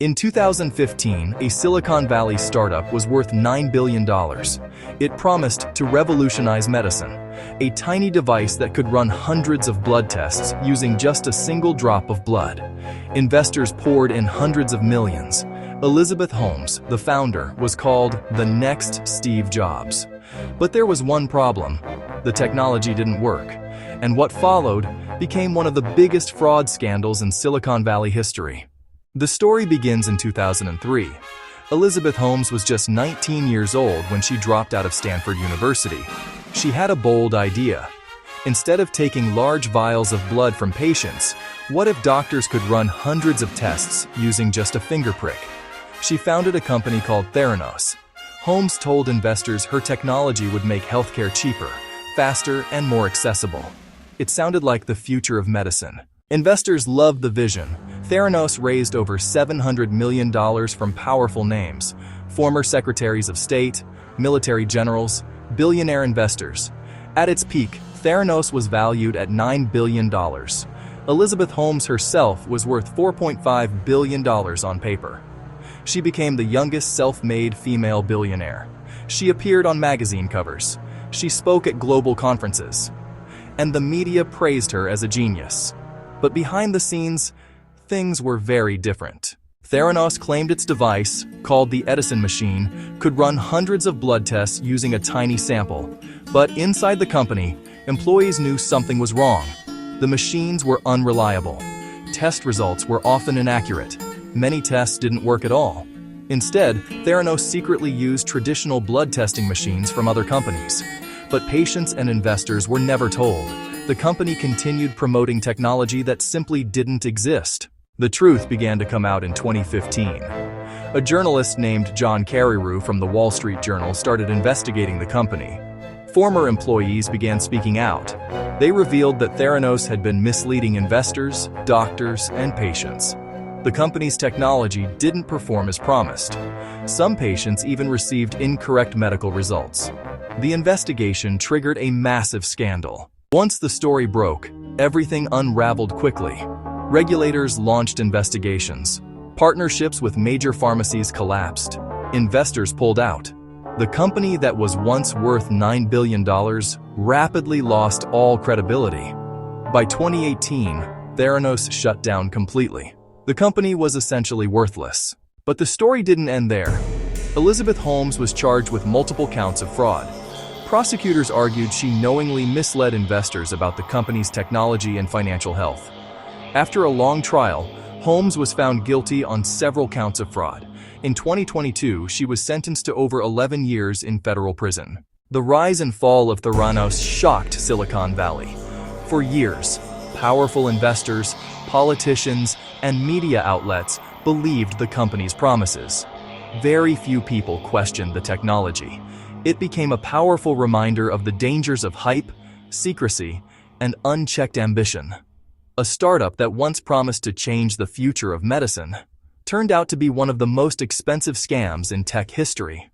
In 2015, a Silicon Valley startup was worth $9 billion. It promised to revolutionize medicine, a tiny device that could run hundreds of blood tests using just a single drop of blood. Investors poured in hundreds of millions. Elizabeth Holmes, the founder, was called the next Steve Jobs. But there was one problem. The technology didn't work, and what followed became one of the biggest fraud scandals in Silicon Valley history. The story begins in 2003. Elizabeth Holmes was just 19 years old when she dropped out of Stanford University. She had a bold idea. Instead of taking large vials of blood from patients, what if doctors could run hundreds of tests using just a finger prick? She founded a company called Theranos. Holmes told investors her technology would make healthcare cheaper, faster, and more accessible. It sounded like the future of medicine. Investors loved the vision. Theranos raised over $700 million from powerful names, former secretaries of state, military generals, billionaire investors. At its peak, Theranos was valued at $9 billion. Elizabeth Holmes herself was worth $4.5 billion on paper. She became the youngest self-made female billionaire. She appeared on magazine covers. She spoke at global conferences. And the media praised her as a genius. But behind the scenes, things were very different. Theranos claimed its device, called the Edison machine, could run hundreds of blood tests using a tiny sample. But inside the company, employees knew something was wrong. The machines were unreliable. Test results were often inaccurate. Many tests didn't work at all. Instead, Theranos secretly used traditional blood testing machines from other companies. But patients and investors were never told. The company continued promoting technology that simply didn't exist. The truth began to come out in 2015. A journalist named John Carreyrou from the Wall Street Journal started investigating the company. Former employees began speaking out. They revealed that Theranos had been misleading investors, doctors, and patients. The company's technology didn't perform as promised. Some patients even received incorrect medical results. The investigation triggered a massive scandal. Once the story broke, everything unraveled quickly. Regulators launched investigations. Partnerships with major pharmacies collapsed. Investors pulled out. The company that was once worth $9 billion rapidly lost all credibility. By 2018, Theranos shut down completely. The company was essentially worthless. But the story didn't end there. Elizabeth Holmes was charged with multiple counts of fraud. Prosecutors argued she knowingly misled investors about the company's technology and financial health. After a long trial, Holmes was found guilty on several counts of fraud. In 2022, she was sentenced to over 11 years in federal prison. The rise and fall of Theranos shocked Silicon Valley. For years, powerful investors, politicians, and media outlets believed the company's promises. Very few people questioned the technology. It became a powerful reminder of the dangers of hype, secrecy, and unchecked ambition. A startup that once promised to change the future of medicine turned out to be one of the most expensive scams in tech history.